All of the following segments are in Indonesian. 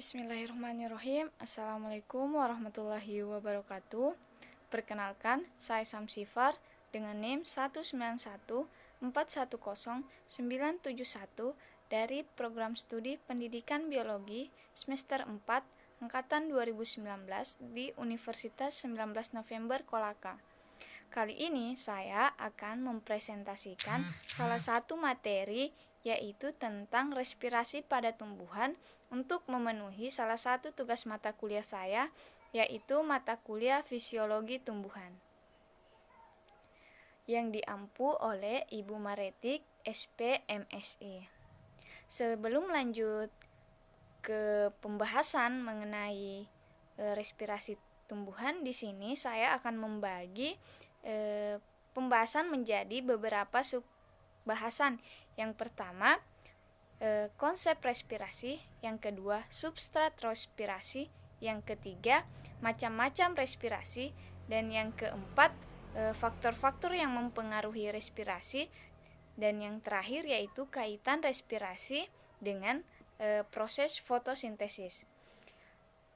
Bismillahirrahmanirrahim. Assalamualaikum warahmatullahi wabarakatuh. Perkenalkan, saya Samsifar dengan NIM 191410971 dari Program Studi Pendidikan Biologi semester 4 angkatan 2019 di Universitas 19 November Kolaka. Kali ini saya akan mempresentasikan salah satu materi, yaitu tentang respirasi pada tumbuhan untuk memenuhi salah satu tugas mata kuliah saya, yaitu mata kuliah Fisiologi Tumbuhan yang diampu oleh Ibu Maretik, SP, MSI. Sebelum lanjut ke pembahasan mengenai respirasi tumbuhan, di sini saya akan membagi pembahasan menjadi beberapa subbahasan. Yang pertama, konsep respirasi, yang kedua, substrat respirasi, yang ketiga, macam-macam respirasi, dan yang keempat, faktor-faktor yang mempengaruhi respirasi, dan yang terakhir yaitu kaitan respirasi dengan proses fotosintesis.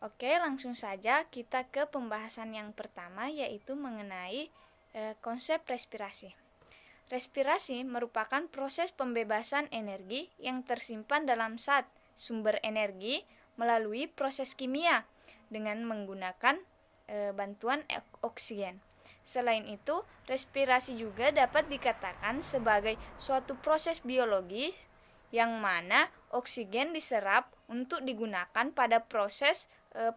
Oke, langsung saja kita ke pembahasan yang pertama, yaitu mengenai konsep respirasi. Respirasi merupakan proses pembebasan energi yang tersimpan dalam zat sumber energi melalui proses kimia dengan menggunakan bantuan oksigen. Selain itu, respirasi juga dapat dikatakan sebagai suatu proses biologis yang mana oksigen diserap untuk digunakan pada proses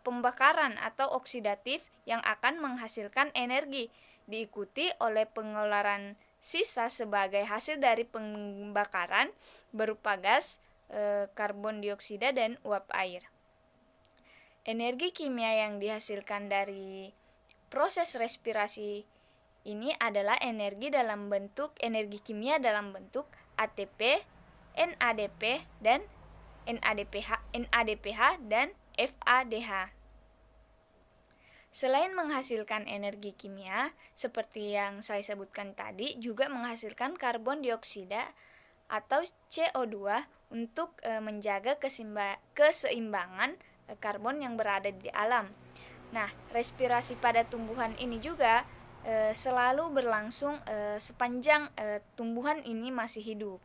pembakaran atau oksidatif yang akan menghasilkan energi, diikuti oleh pengeluaran sisa sebagai hasil dari pembakaran berupa gas, karbon dioksida, dan uap air. Energi kimia yang dihasilkan dari proses respirasi ini adalah energi kimia dalam bentuk ATP, NADP, dan NADPH dan FADH. Selain menghasilkan energi kimia, seperti yang saya sebutkan tadi, juga menghasilkan karbon dioksida atau CO2 untuk menjaga keseimbangan karbon yang berada di alam. Nah, respirasi pada tumbuhan ini juga selalu berlangsung sepanjang tumbuhan ini masih hidup.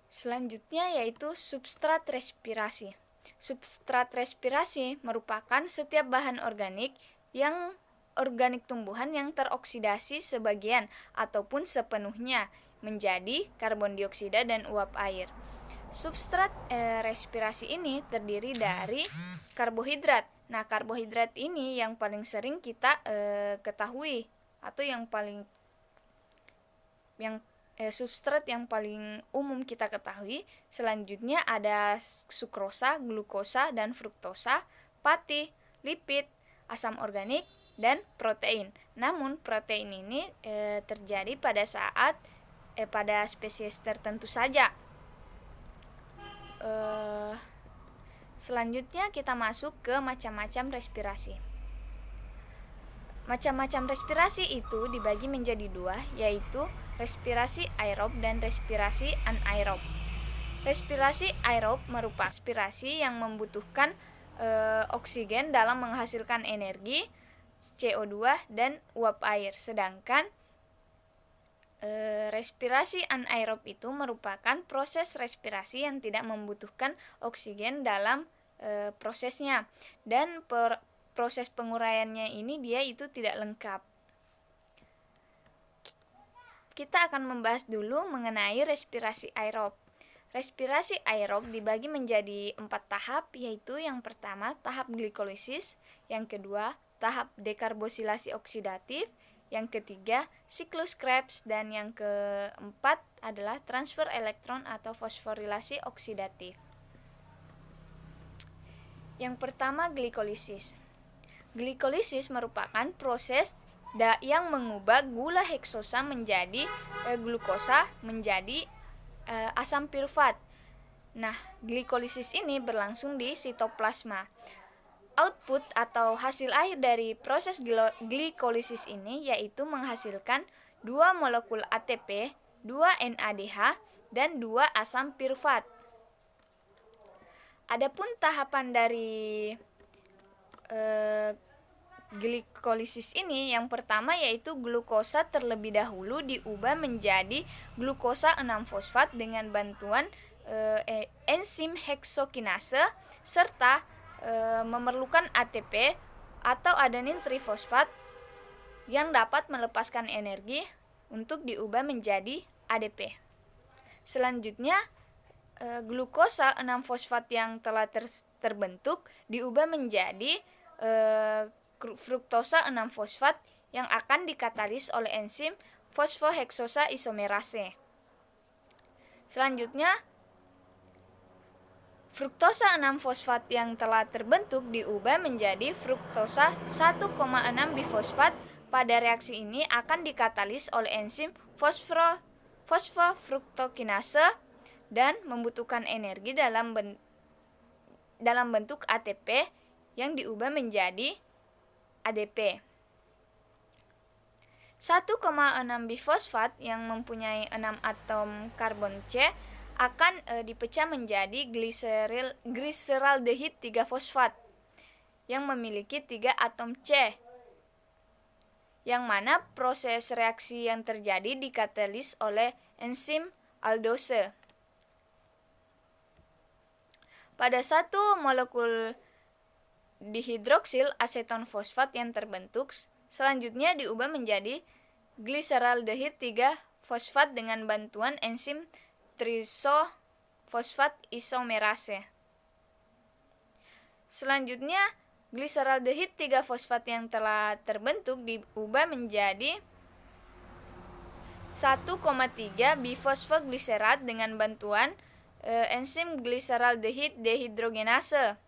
Selanjutnya yaitu substrat respirasi. Substrat respirasi merupakan setiap bahan organik tumbuhan yang teroksidasi sebagian ataupun sepenuhnya menjadi karbon dioksida dan uap air. Substrat respirasi ini terdiri dari karbohidrat. Nah, karbohidrat ini yang paling sering kita ketahui atau substrat yang paling umum kita ketahui. Selanjutnya ada sukrosa, glukosa, dan fruktosa, patih, lipid, asam organik, dan protein. Namun protein ini terjadi pada spesies tertentu saja. Selanjutnya kita masuk ke macam-macam respirasi. Macam-macam respirasi itu dibagi menjadi dua, yaitu respirasi aerob dan respirasi anaerob. Respirasi aerob merupakan respirasi yang membutuhkan oksigen dalam menghasilkan energi, CO2, dan uap air. Sedangkan respirasi anaerob itu merupakan proses respirasi yang tidak membutuhkan oksigen dalam prosesnya, dan proses penguraiannya ini dia itu tidak lengkap. Kita akan membahas dulu mengenai respirasi aerob. Respirasi aerob dibagi menjadi 4 tahap, yaitu yang pertama tahap glikolisis, yang kedua tahap dekarboksilasi oksidatif, yang ketiga siklus Krebs, dan yang keempat adalah transfer elektron atau fosforilasi oksidatif. Yang pertama, glikolisis. Glikolisis merupakan proses yang mengubah gula heksosa menjadi glukosa menjadi asam pirufat. Nah, glikolisis ini berlangsung di sitoplasma. Output atau hasil akhir dari proses glikolisis ini yaitu menghasilkan 2 molekul ATP, 2 NADH, dan 2 asam pirufat. Adapun tahapan dari glikolisis ini, yang pertama yaitu glukosa terlebih dahulu diubah menjadi glukosa 6-fosfat dengan bantuan enzim heksokinase serta memerlukan ATP atau adenin trifosfat yang dapat melepaskan energi untuk diubah menjadi ADP. Selanjutnya, glukosa 6-fosfat yang telah terbentuk diubah menjadi fruktosa 6-fosfat yang akan dikatalis oleh enzim fosfoheksosa isomerase. Selanjutnya, fruktosa 6-fosfat yang telah terbentuk diubah menjadi fruktosa 1,6 bifosfat. Pada reaksi ini akan dikatalis oleh enzim fosfofruktokinase dan membutuhkan energi dalam bentuk ATP yang diubah menjadi ADP. 1,6 bifosfat yang mempunyai 6 atom karbon C akan dipecah menjadi gliseraldehid 3-fosfat yang memiliki 3 atom C, yang mana proses reaksi yang terjadi dikatalis oleh enzim aldose. Pada satu molekul dihidroksil aseton fosfat yang terbentuk selanjutnya diubah menjadi gliseraldehid 3-fosfat dengan bantuan enzim trisofosfat isomerase. Selanjutnya, gliseraldehid 3-fosfat yang telah terbentuk diubah menjadi 1,3 bifosfogliserat dengan bantuan enzim gliseraldehid dehidrogenase.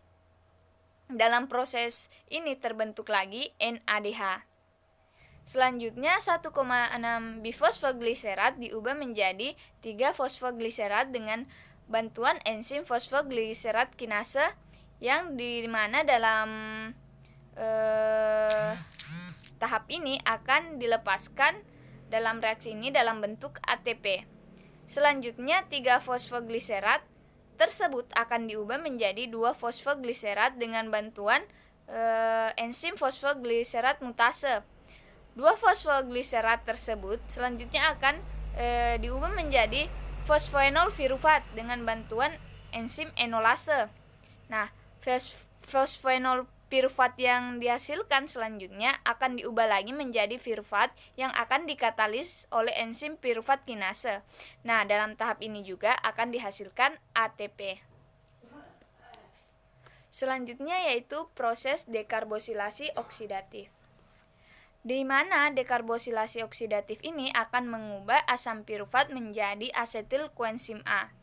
Dalam proses ini terbentuk lagi NADH. Selanjutnya 1,6 bifosfogliserat diubah menjadi 3 fosfogliserat dengan bantuan enzim fosfogliserat kinase yang dimana dalam tahap ini akan dilepaskan dalam reaksi ini dalam bentuk ATP. Selanjutnya 3 fosfogliserat tersebut akan diubah menjadi 2 fosfogliserat dengan bantuan enzim fosfogliserat mutase. 2 fosfogliserat tersebut selanjutnya akan diubah menjadi fosfoenol pirufat dengan bantuan enzim enolase. Nah, fosfoenol pirufat yang dihasilkan selanjutnya akan diubah lagi menjadi pirufat yang akan dikatalis oleh enzim pirufat kinase. Nah, dalam tahap ini juga akan dihasilkan ATP. Selanjutnya yaitu proses dekarbosilasi oksidatif, di mana dekarbosilasi oksidatif ini akan mengubah asam pirufat menjadi asetil koenzim A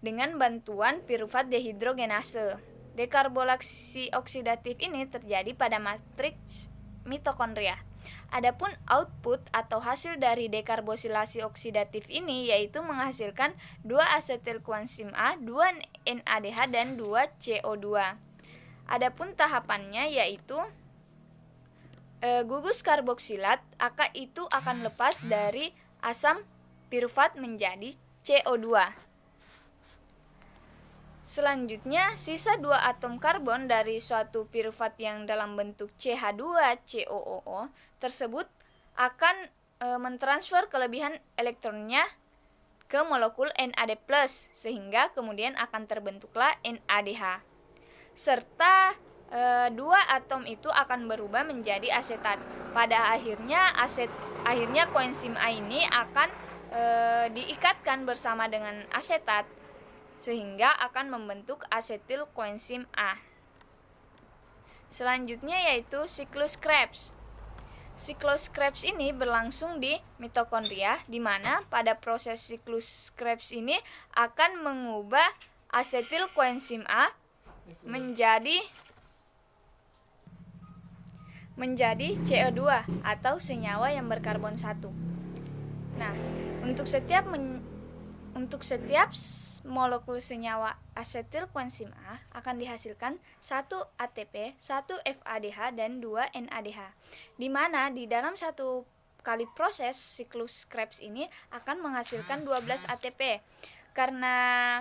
dengan bantuan pirufat dehidrogenase. Dekarbosilasi oksidatif ini terjadi pada matriks mitokondria. Adapun output atau hasil dari dekarbosilasi oksidatif ini yaitu menghasilkan 2 asetil koenzim A, 2 NADH dan 2 CO2. Adapun tahapannya yaitu gugus karboksilat itu akan lepas dari asam pirufat menjadi CO2. Selanjutnya, sisa 2 atom karbon dari suatu pirufat yang dalam bentuk CH2COOO tersebut akan mentransfer kelebihan elektronnya ke molekul NAD+, sehingga kemudian akan terbentuklah NADH. Serta 2 atom itu akan berubah menjadi asetat. Pada akhirnya koenzim A ini akan diikatkan bersama dengan asetat sehingga akan membentuk asetil koenzim A. Selanjutnya yaitu siklus Krebs. Siklus Krebs ini berlangsung di mitokondria, di mana pada proses siklus Krebs ini akan mengubah asetil koenzim A menjadi CO2 atau senyawa yang berkarbon 1. Nah, untuk setiap molekul senyawa asetil koenzim A akan dihasilkan 1 ATP, 1 FADH, dan 2 NADH. Di mana di dalam satu kali proses siklus Krebs ini akan menghasilkan 12 ATP. Karena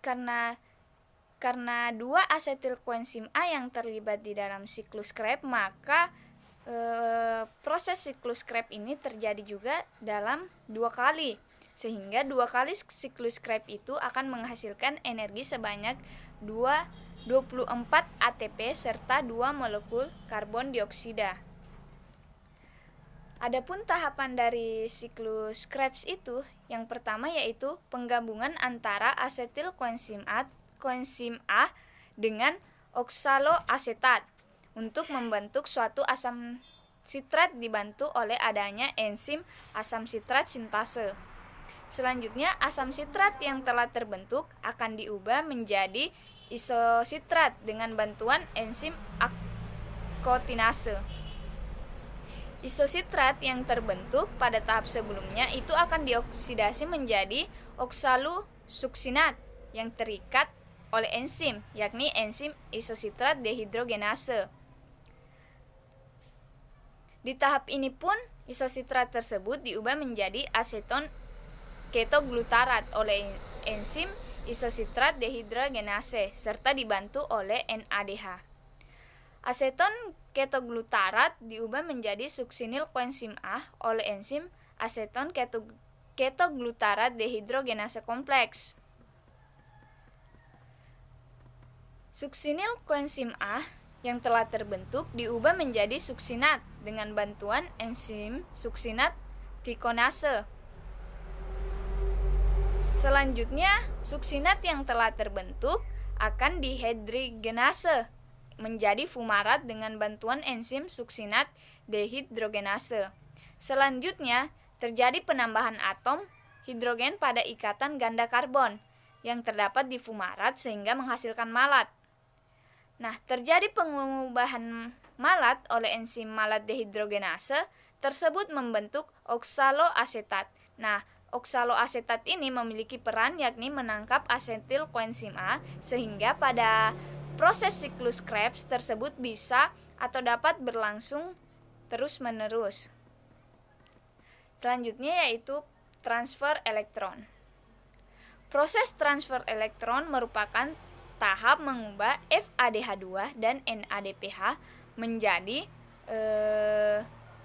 karena dua asetil koenzim A yang terlibat di dalam siklus Krebs, maka proses siklus Krebs ini terjadi juga dalam 2 kali, sehingga 2 kali siklus Krebs itu akan menghasilkan energi sebanyak 24 ATP serta 2 molekul karbon dioksida. Adapun tahapan dari siklus Krebs itu, yang pertama yaitu penggabungan antara asetil koenzim A dengan oksaloasetat untuk membentuk suatu asam sitrat dibantu oleh adanya enzim asam sitrat sintase. Selanjutnya, asam sitrat yang telah terbentuk akan diubah menjadi isositrat dengan bantuan enzim akkotinase. Isositrat yang terbentuk pada tahap sebelumnya itu akan dioksidasi menjadi oksalusuksinat yang terikat oleh enzim, yakni enzim isositrat dehidrogenase. Di tahap ini pun isositrat tersebut diubah menjadi aseton ketoglutarat oleh enzim isositrat dehidrogenase serta dibantu oleh NADH. Aseton ketoglutarat diubah menjadi suksinil koenzim A oleh enzim aseton ketoglutarat dehidrogenase kompleks. Suksinil koenzim A yang telah terbentuk diubah menjadi suksinat dengan bantuan enzim suksinat tikonase. Selanjutnya, suksinat yang telah terbentuk akan dihidrogenase menjadi fumarat dengan bantuan enzim suksinat dehidrogenase. Selanjutnya, terjadi penambahan atom hidrogen pada ikatan ganda karbon yang terdapat di fumarat sehingga menghasilkan malat. Nah, terjadi pengubahan malat oleh enzim malat dehidrogenase tersebut membentuk oksaloasetat. Nah, oksaloasetat ini memiliki peran yakni menangkap asetil koenzim A sehingga pada proses siklus Krebs tersebut bisa atau dapat berlangsung terus-menerus. Selanjutnya yaitu transfer elektron. Proses transfer elektron merupakan tahap mengubah FADH2 dan NADPH menjadi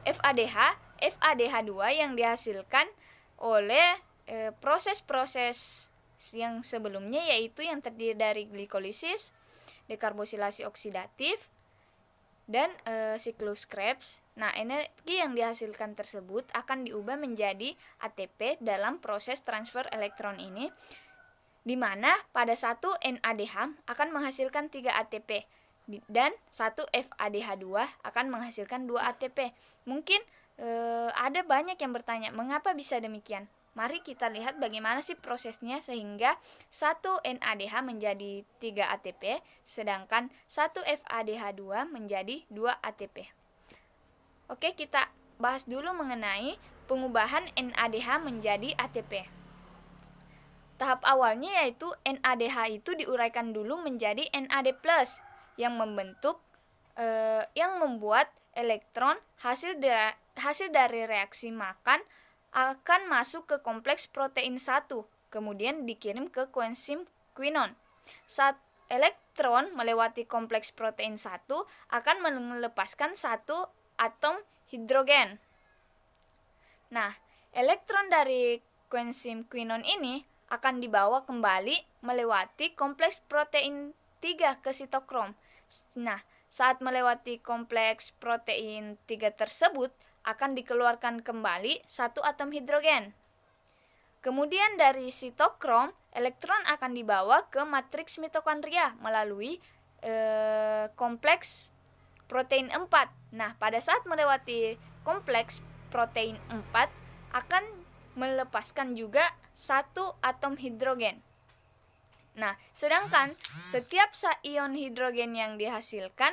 FADH2 yang dihasilkan oleh proses-proses yang sebelumnya, yaitu yang terdiri dari glikolisis, dekarboksilasi oksidatif, dan siklus Krebs. Nah, energi yang dihasilkan tersebut akan diubah menjadi ATP dalam proses transfer elektron ini, di mana pada satu NADH akan menghasilkan 3 ATP dan satu FADH2 akan menghasilkan 2 ATP. Mungkin ada banyak yang bertanya, mengapa bisa demikian? Mari kita lihat bagaimana sih prosesnya sehingga satu NADH menjadi 3 ATP, sedangkan satu FADH2 menjadi 2 ATP. Oke, kita bahas dulu mengenai pengubahan NADH menjadi ATP. Tahap awalnya yaitu NADH itu diuraikan dulu menjadi NAD+ yang membuat elektron hasil dari reaksi makan akan masuk ke kompleks protein 1, kemudian dikirim ke koenzim quinon. Saat elektron melewati kompleks protein 1 akan melepaskan satu atom hidrogen. Nah, elektron dari koenzim quinon ini akan dibawa kembali melewati kompleks protein 3 ke sitokrom. Nah, saat melewati kompleks protein 3 tersebut akan dikeluarkan kembali satu atom hidrogen. Kemudian dari sitokrom, elektron akan dibawa ke matriks mitokondria melalui kompleks protein 4. Nah, pada saat melewati kompleks protein 4 akan melepaskan juga satu atom hidrogen. Nah, sedangkan setiap ion hidrogen yang dihasilkan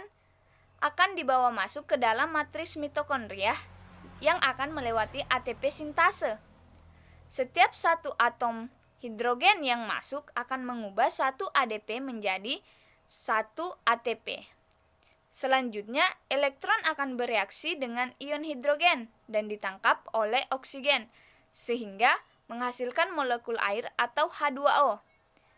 akan dibawa masuk ke dalam matriks mitokondria yang akan melewati ATP sintase. Setiap satu atom hidrogen yang masuk akan mengubah satu ADP menjadi satu ATP. Selanjutnya, elektron akan bereaksi dengan ion hidrogen dan ditangkap oleh oksigen, sehingga menghasilkan molekul air atau H2O.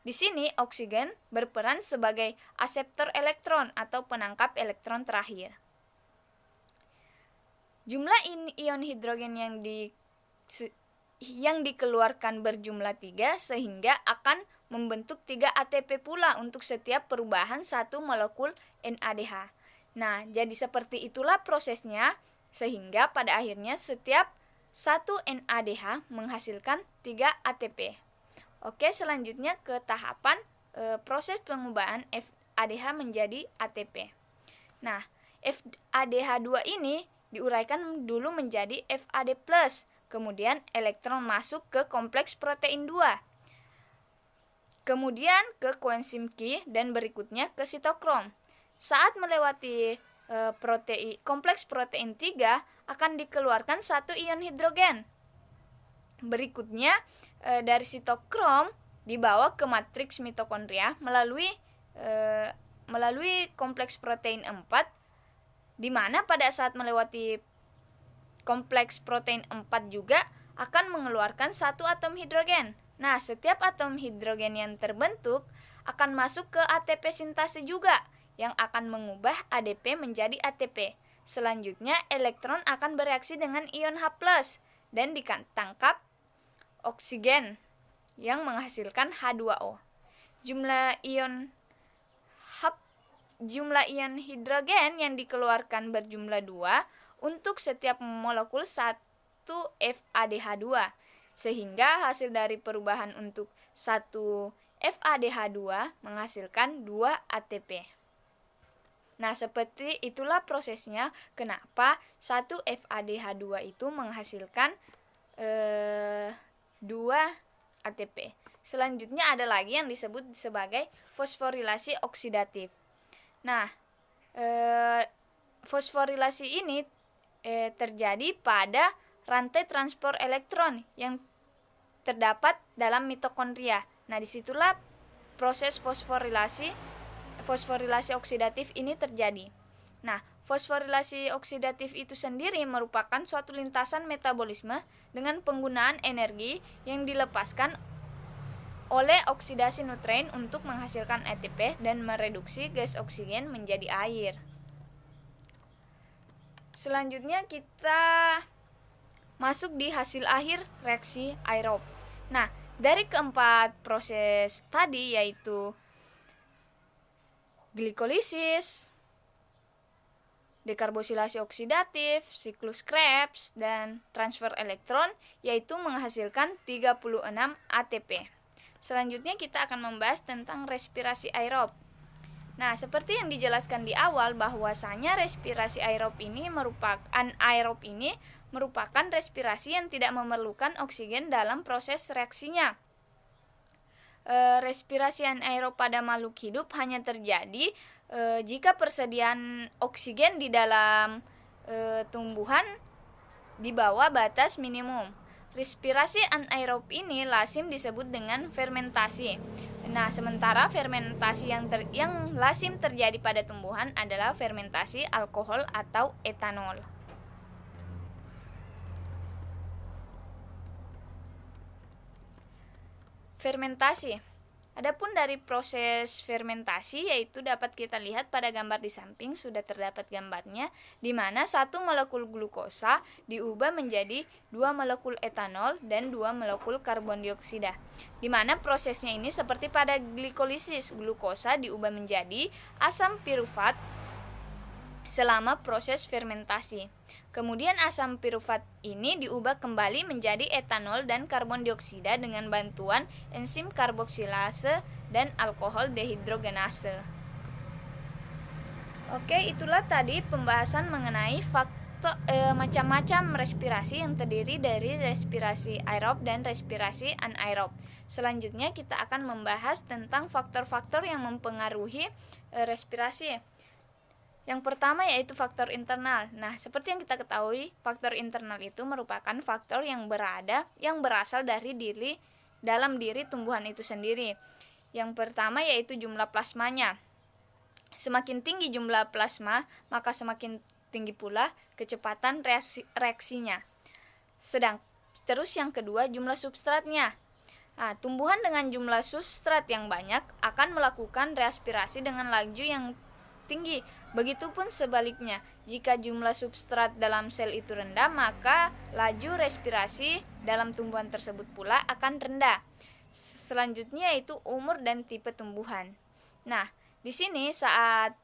Di sini oksigen berperan sebagai aseptor elektron atau penangkap elektron terakhir. Jumlah ion hidrogen yang dikeluarkan berjumlah 3 sehingga akan membentuk 3 ATP pula untuk setiap perubahan satu molekul NADH. Nah, jadi seperti itulah prosesnya sehingga pada akhirnya setiap satu NADH menghasilkan 3 ATP. Oke, selanjutnya ke tahapan proses pengubahan FADH menjadi ATP. Nah, FADH2 ini diuraikan dulu menjadi FAD+, kemudian elektron masuk ke kompleks protein 2. Kemudian ke koenzim Q dan berikutnya ke sitokrom. Saat melewati kompleks protein 3 akan dikeluarkan satu ion hidrogen. Berikutnya dari sitokrom dibawa ke matriks mitokondria melalui kompleks protein 4, di mana pada saat melewati kompleks protein 4 juga akan mengeluarkan satu atom hidrogen. Nah, setiap atom hidrogen yang terbentuk akan masuk ke ATP sintase juga, yang akan mengubah ADP menjadi ATP. Selanjutnya, elektron akan bereaksi dengan ion H+, dan ditangkap oksigen yang menghasilkan H2O. Jumlah ion hidrogen yang dikeluarkan berjumlah 2 untuk setiap molekul 1 FADH2, sehingga hasil dari perubahan untuk 1 FADH2 menghasilkan 2 ATP. Nah, seperti itulah prosesnya kenapa 1 FADH2 itu menghasilkan 2 ATP. Selanjutnya ada lagi yang disebut sebagai fosforilasi oksidatif. Nah, fosforilasi ini terjadi pada rantai transport elektron yang terdapat dalam mitokondria. Nah, disitulah proses fosforilasi oksidatif ini terjadi. Nah, fosforilasi oksidatif itu sendiri merupakan suatu lintasan metabolisme dengan penggunaan energi yang dilepaskan oleh oksidasi nutrien untuk menghasilkan ATP dan mereduksi gas oksigen menjadi air. Selanjutnya kita masuk di hasil akhir reaksi aerob. Nah, dari keempat proses tadi yaitu glikolisis, dekarboksilasi oksidatif, siklus Krebs, dan transfer elektron, yaitu menghasilkan 36 ATP. Selanjutnya kita akan membahas tentang respirasi aerob. Nah, seperti yang dijelaskan di awal bahwasanya respirasi aerob ini merupakan respirasi yang tidak memerlukan oksigen dalam proses reaksinya. Respirasi anaerob pada makhluk hidup hanya terjadi jika persediaan oksigen di dalam tumbuhan di bawah batas minimum. Respirasi anaerob ini lazim disebut dengan fermentasi. Nah, sementara fermentasi yang lazim terjadi pada tumbuhan adalah fermentasi alkohol atau etanol. Fermentasi. Adapun dari proses fermentasi yaitu dapat kita lihat pada gambar di samping sudah terdapat gambarnya, di mana satu molekul glukosa diubah menjadi 2 molekul etanol dan 2 molekul karbon dioksida. Di mana prosesnya ini seperti pada glikolisis, glukosa diubah menjadi asam pirufat selama proses fermentasi. Kemudian asam pirufat ini diubah kembali menjadi etanol dan karbon dioksida dengan bantuan enzim karboksilase dan alkohol dehidrogenase. Oke, itulah tadi pembahasan mengenai macam-macam respirasi yang terdiri dari respirasi aerob dan respirasi anaerob. Selanjutnya kita akan membahas tentang faktor-faktor yang mempengaruhi respirasi. Yang pertama yaitu faktor internal. Nah, seperti yang kita ketahui, faktor internal itu merupakan faktor yang berasal dari dalam diri tumbuhan itu sendiri. Yang pertama yaitu jumlah plasmanya. Semakin tinggi jumlah plasma, maka semakin tinggi pula kecepatan reaksinya. Terus yang kedua jumlah substratnya. Nah, tumbuhan dengan jumlah substrat yang banyak akan melakukan respirasi dengan laju yang tinggi. Begitupun sebaliknya, jika jumlah substrat dalam sel itu rendah, maka laju respirasi dalam tumbuhan tersebut pula akan rendah. Selanjutnya yaitu umur dan tipe tumbuhan. Nah, di sini saat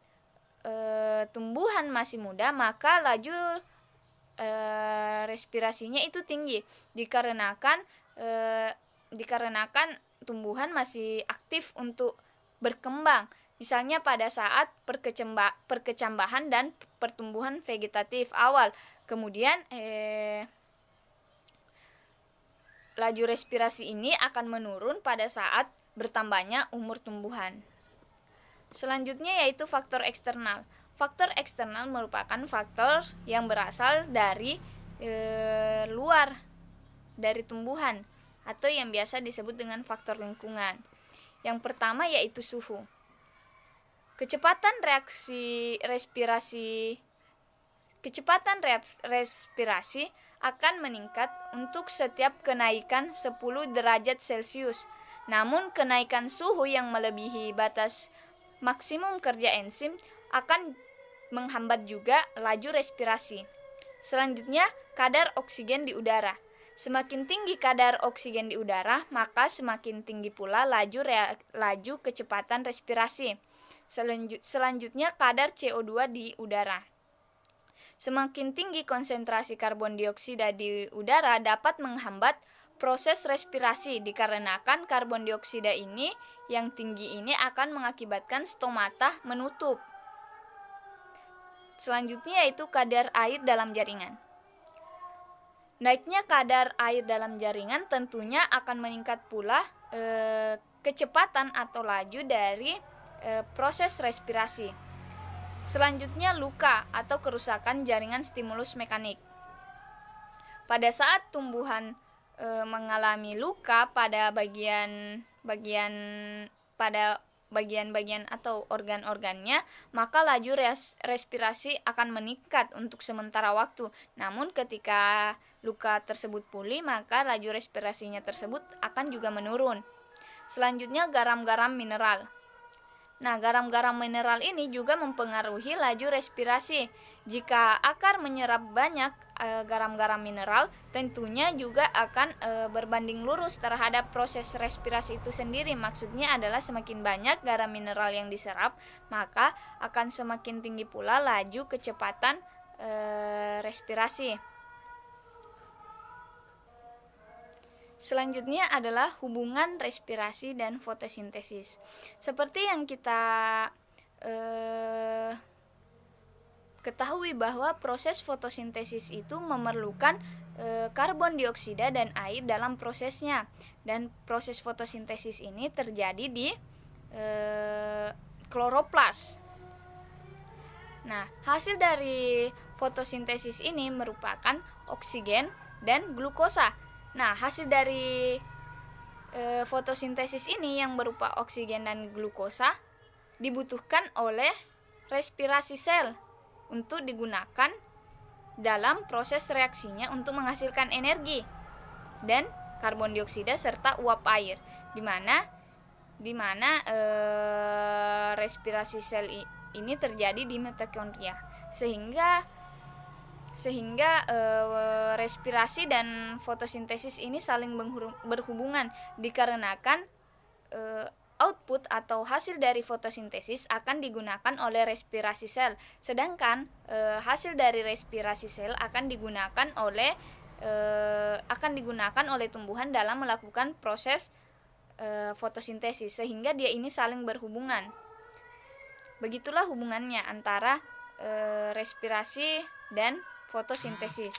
tumbuhan masih muda, maka laju respirasinya itu tinggi dikarenakan tumbuhan masih aktif untuk berkembang. Misalnya pada saat perkecambahan dan pertumbuhan vegetatif awal. Kemudian laju respirasi ini akan menurun pada saat bertambahnya umur tumbuhan. Selanjutnya yaitu faktor eksternal. Faktor eksternal merupakan faktor yang berasal dari luar dari tumbuhan atau yang biasa disebut dengan faktor lingkungan. Yang pertama yaitu suhu. Kecepatan respirasi akan meningkat untuk setiap kenaikan 10 derajat Celcius. Namun kenaikan suhu yang melebihi batas maksimum kerja enzim akan menghambat juga laju respirasi. Selanjutnya, kadar oksigen di udara. Semakin tinggi kadar oksigen di udara, maka semakin tinggi pula laju kecepatan respirasi. Selanjutnya, kadar CO2 di udara. Semakin tinggi konsentrasi karbon dioksida di udara dapat menghambat proses respirasi dikarenakan karbon dioksida ini yang tinggi ini akan mengakibatkan stomata menutup. Selanjutnya yaitu kadar air dalam jaringan. Naiknya kadar air dalam jaringan tentunya akan meningkat pula kecepatan atau laju dari proses respirasi. Selanjutnya luka atau kerusakan jaringan stimulus mekanik. Pada saat tumbuhan mengalami luka pada bagian-bagian atau organ-organnya, maka laju respirasi akan meningkat untuk sementara waktu. Namun ketika luka tersebut pulih, maka laju respirasinya tersebut akan juga menurun. Selanjutnya garam-garam mineral. Nah, garam-garam mineral ini juga mempengaruhi laju respirasi. Jika akar menyerap banyak garam-garam mineral, tentunya juga akan berbanding lurus terhadap proses respirasi itu sendiri. Maksudnya adalah semakin banyak garam mineral yang diserap, maka akan semakin tinggi pula laju kecepatan respirasi. Selanjutnya adalah hubungan respirasi dan fotosintesis. Seperti yang kita ketahui bahwa proses fotosintesis itu memerlukan karbon dioksida dan air dalam prosesnya. Dan proses fotosintesis ini terjadi di kloroplas. Nah, hasil dari fotosintesis ini merupakan oksigen dan glukosa. Nah, hasil dari fotosintesis ini yang berupa oksigen dan glukosa dibutuhkan oleh respirasi sel untuk digunakan dalam proses reaksinya untuk menghasilkan energi dan karbon dioksida serta uap air, di mana respirasi sel ini terjadi di mitokondria, sehingga respirasi dan fotosintesis ini saling berhubungan dikarenakan output atau hasil dari fotosintesis akan digunakan oleh respirasi sel, sedangkan hasil dari respirasi sel akan digunakan oleh tumbuhan dalam melakukan proses fotosintesis, sehingga dia ini saling berhubungan. Begitulah hubungannya antara respirasi dan fotosintesis.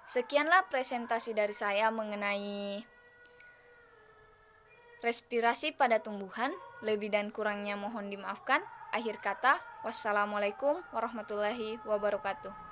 Sekianlah presentasi dari saya mengenai respirasi pada tumbuhan. Lebih dan kurangnya mohon dimaafkan. Akhir kata, wassalamualaikum warahmatullahi wabarakatuh.